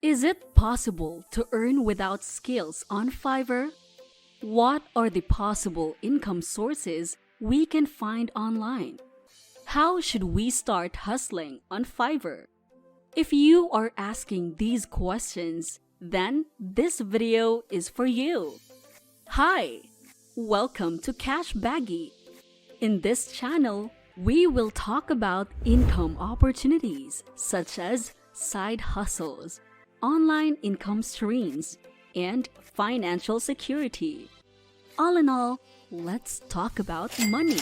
Is it possible to earn without skills on Fiverr? What are the possible income sources we can find online? How should we start hustling on Fiverr? If you are asking these questions, then this video is for you. Hi! Welcome to Cash Baggy. In this channel, we will talk about income opportunities such as side hustles, online income streams, and financial security. All in all, let's talk about money.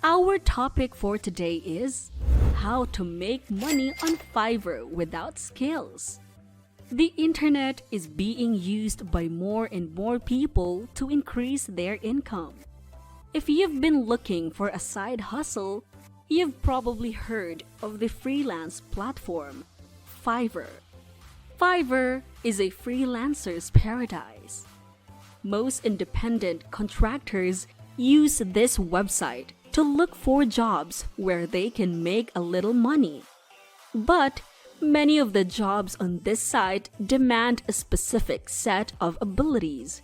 Our topic for today is how to make money on Fiverr without skills. The internet is being used by more and more people to increase their income. If you've been looking for a side hustle, you've probably heard of the freelance platform, Fiverr. Fiverr is a freelancer's paradise. Most independent contractors use this website to look for jobs where they can make a little money. But many of the jobs on this site demand a specific set of abilities.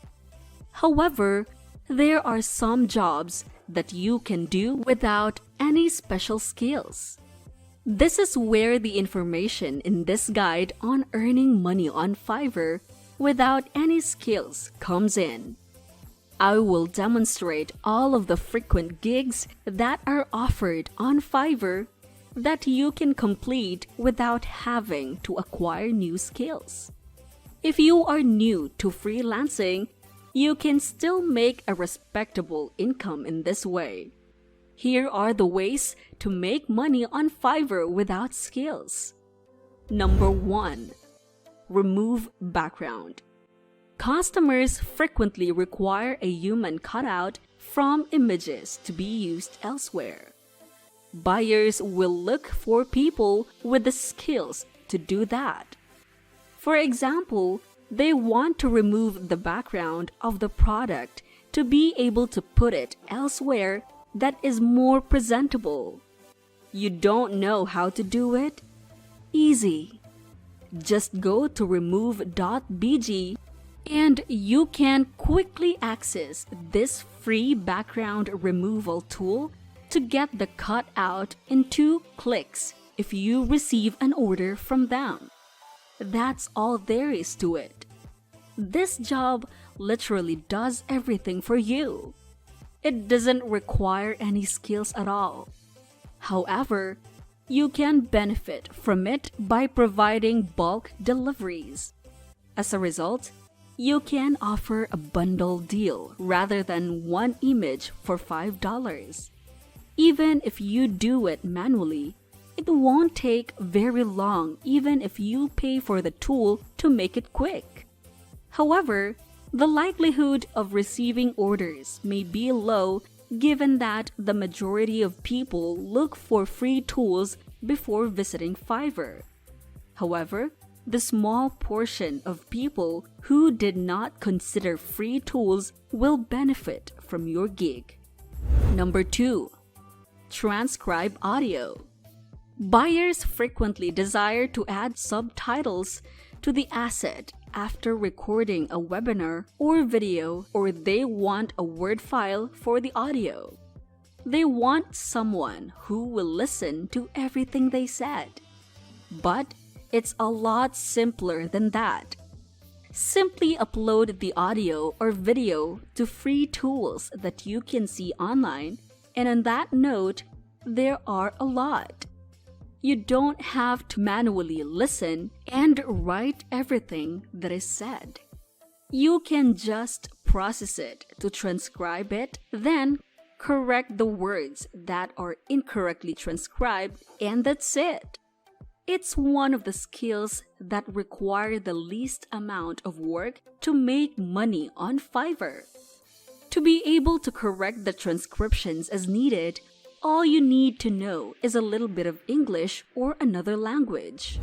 However, there are some jobs that you can do without any special skills. This is where the information in this guide on earning money on Fiverr without any skills comes in. I will demonstrate all of the frequent gigs that are offered on Fiverr that you can complete without having to acquire new skills. If you are new to freelancing, you can still make a respectable income in this way. Here are the ways to make money on Fiverr without skills. Number 1. Remove background. Customers frequently require a human cutout from images to be used elsewhere. Buyers will look for people with the skills to do that. For example, they want to remove the background of the product to be able to put it elsewhere that is more presentable. You don't know how to do it? Easy. Just go to remove.bg and you can quickly access this free background removal tool to get the cutout in 2 clicks if you receive an order from them. That's all there is to it. This job literally does everything for you. It doesn't require any skills at all. However, you can benefit from it by providing bulk deliveries. As a result, you can offer a bundle deal rather than one image for $5. Even if you do it manually, it won't take very long even if you pay for the tool to make it quick. However, the likelihood of receiving orders may be low given that the majority of people look for free tools before visiting Fiverr. However, the small portion of people who did not consider free tools will benefit from your gig. Number 2. Transcribe audio. Buyers frequently desire to add subtitles to the asset after recording a webinar or video, or they want a Word file for the audio. They want someone who will listen to everything they said. But it's a lot simpler than that. Simply upload the audio or video to free tools that you can see online, and on that note, there are a lot. You don't have to manually listen and write everything that is said. You can just process it to transcribe it, then correct the words that are incorrectly transcribed, and that's it. It's one of the skills that require the least amount of work to make money on Fiverr. To be able to correct the transcriptions as needed, all you need to know is a little bit of English or another language.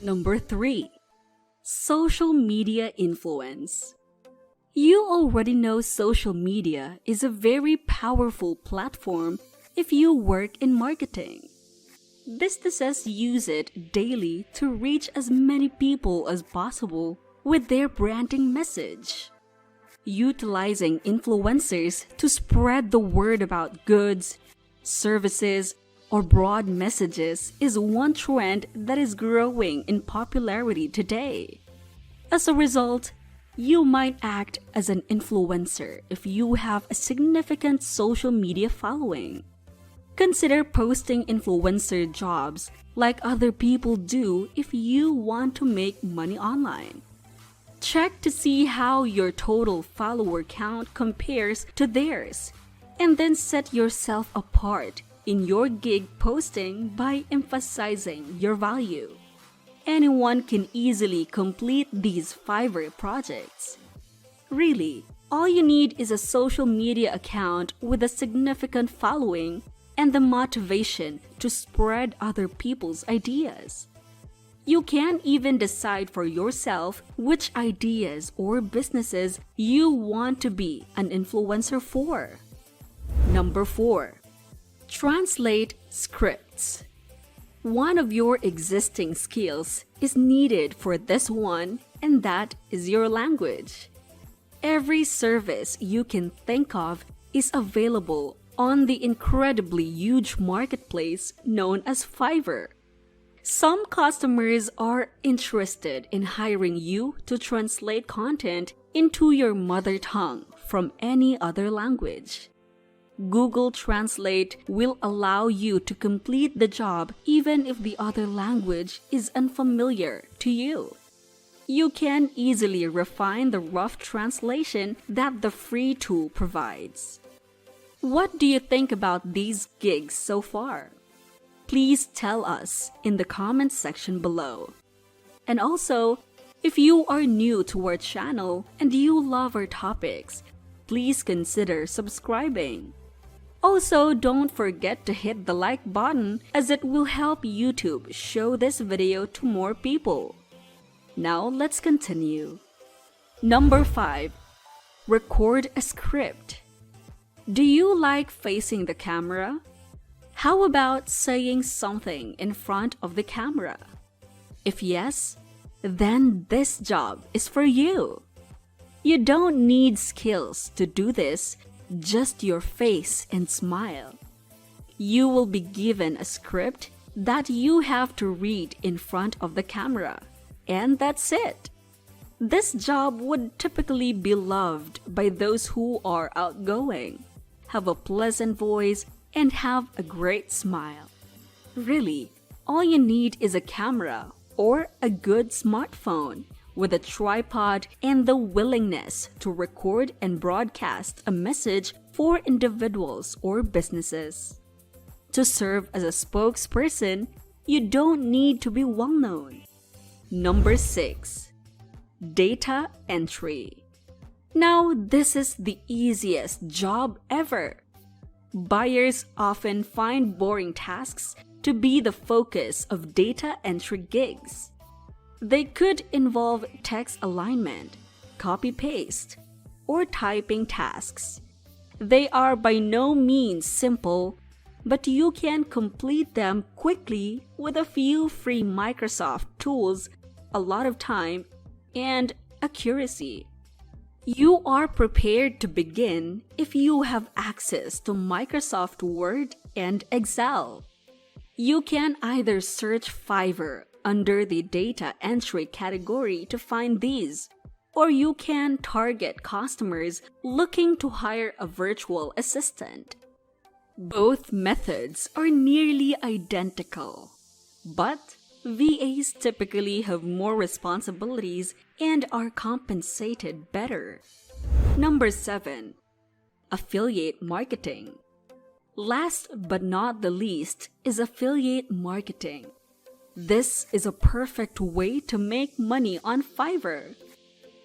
Number 3. Social media influence. You already know social media is a very powerful platform if you work in marketing. Businesses use it daily to reach as many people as possible with their branding message. Utilizing influencers to spread the word about goods, services, or broad messages is one trend that is growing in popularity today. As a result, you might act as an influencer if you have a significant social media following. Consider posting influencer jobs like other people do if you want to make money online. Check to see how your total follower count compares to theirs, and then set yourself apart in your gig posting by emphasizing your value. Anyone can easily complete these Fiverr projects. Really, all you need is a social media account with a significant following and the motivation to spread other people's ideas. You can even decide for yourself which ideas or businesses you want to be an influencer for. Number 4. Translate scripts. One of your existing skills is needed for this one, and that is your language. Every service you can think of is available on the incredibly huge marketplace known as Fiverr. Some customers are interested in hiring you to translate content into your mother tongue from any other language. Google Translate will allow you to complete the job even if the other language is unfamiliar to you. You can easily refine the rough translation that the free tool provides. What do you think about these gigs so far? Please tell us in the comments section below. And also, if you are new to our channel and you love our topics, please consider subscribing. Also, don't forget to hit the like button as it will help YouTube show this video to more people. Now let's continue. Number 5. Record a script. Do you like facing the camera? How about saying something in front of the camera? If yes, then this job is for you. You don't need skills to do this, just your face and smile. You will be given a script that you have to read in front of the camera, and that's it. This job would typically be loved by those who are outgoing, have a pleasant voice, and have a great smile. Really, all you need is a camera or a good smartphone with a tripod and the willingness to record and broadcast a message for individuals or businesses. To serve as a spokesperson, you don't need to be well known. Number 6. Data entry. Now, this is the easiest job ever. Buyers often find boring tasks to be the focus of data entry gigs. They could involve text alignment, copy-paste, or typing tasks. They are by no means simple, but you can complete them quickly with a few free Microsoft tools, a lot of time, and accuracy. You are prepared to begin if you have access to Microsoft Word and Excel. You can either search Fiverr under the data entry category to find these, or you can target customers looking to hire a virtual assistant. Both methods are nearly identical, but VAs typically have more responsibilities and are compensated better. Number 7. Affiliate marketing. Last but not the least is affiliate marketing. This is a perfect way to make money on Fiverr.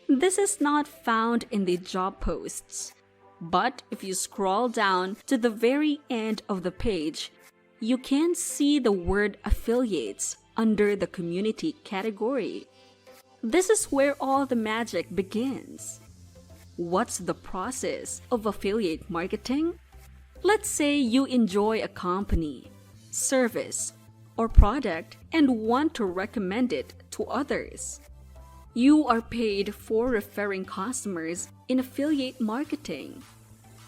This is not found in the job posts, but if you scroll down to the very end of the page, you can see the word affiliates under the community category. This is where all the magic begins. What's the process of affiliate marketing? Let's say you enjoy a company, service, or product and want to recommend it to others. You are paid for referring customers in affiliate marketing.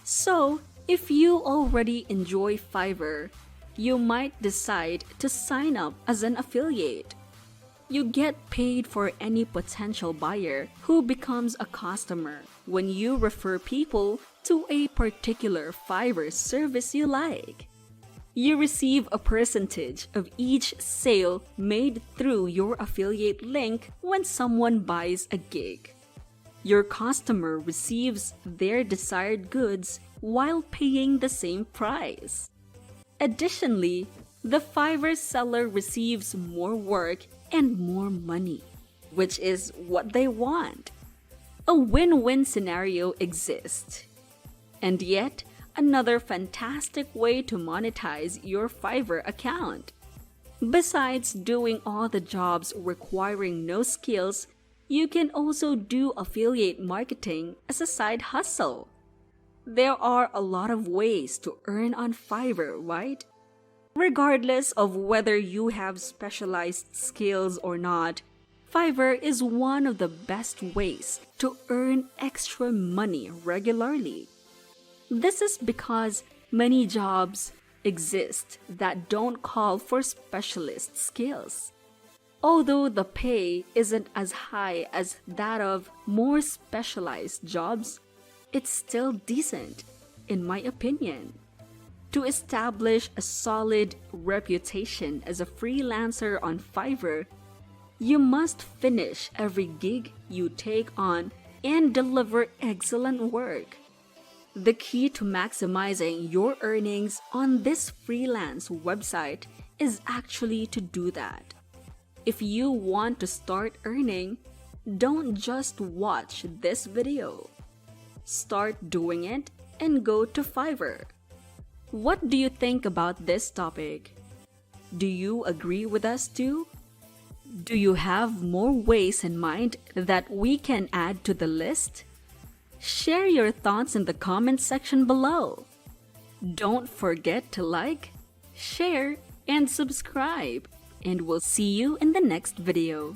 So, if you already enjoy Fiverr, you might decide to sign up as an affiliate. You get paid for any potential buyer who becomes a customer when you refer people to a particular Fiverr service you like. You receive a percentage of each sale made through your affiliate link when someone buys a gig. Your customer receives their desired goods while paying the same price. Additionally, the Fiverr seller receives more work and more money, which is what they want. A win-win scenario exists. And yet, another fantastic way to monetize your Fiverr account. Besides doing all the jobs requiring no skills, you can also do affiliate marketing as a side hustle. There are a lot of ways to earn on Fiverr, right? Regardless of whether you have specialized skills or not, Fiverr is one of the best ways to earn extra money regularly. This is because many jobs exist that don't call for specialist skills. Although the pay isn't as high as that of more specialized jobs, it's still decent, in my opinion. To establish a solid reputation as a freelancer on Fiverr, you must finish every gig you take on and deliver excellent work. The key to maximizing your earnings on this freelance website is actually to do that. If you want to start earning, don't just watch this video. Start doing it and go to Fiverr. What do you think about this topic? Do you agree with us too? Do you have more ways in mind that we can add to the list? Share your thoughts in the comment section below. Don't forget to like, share, and subscribe, and we'll see you in the next video.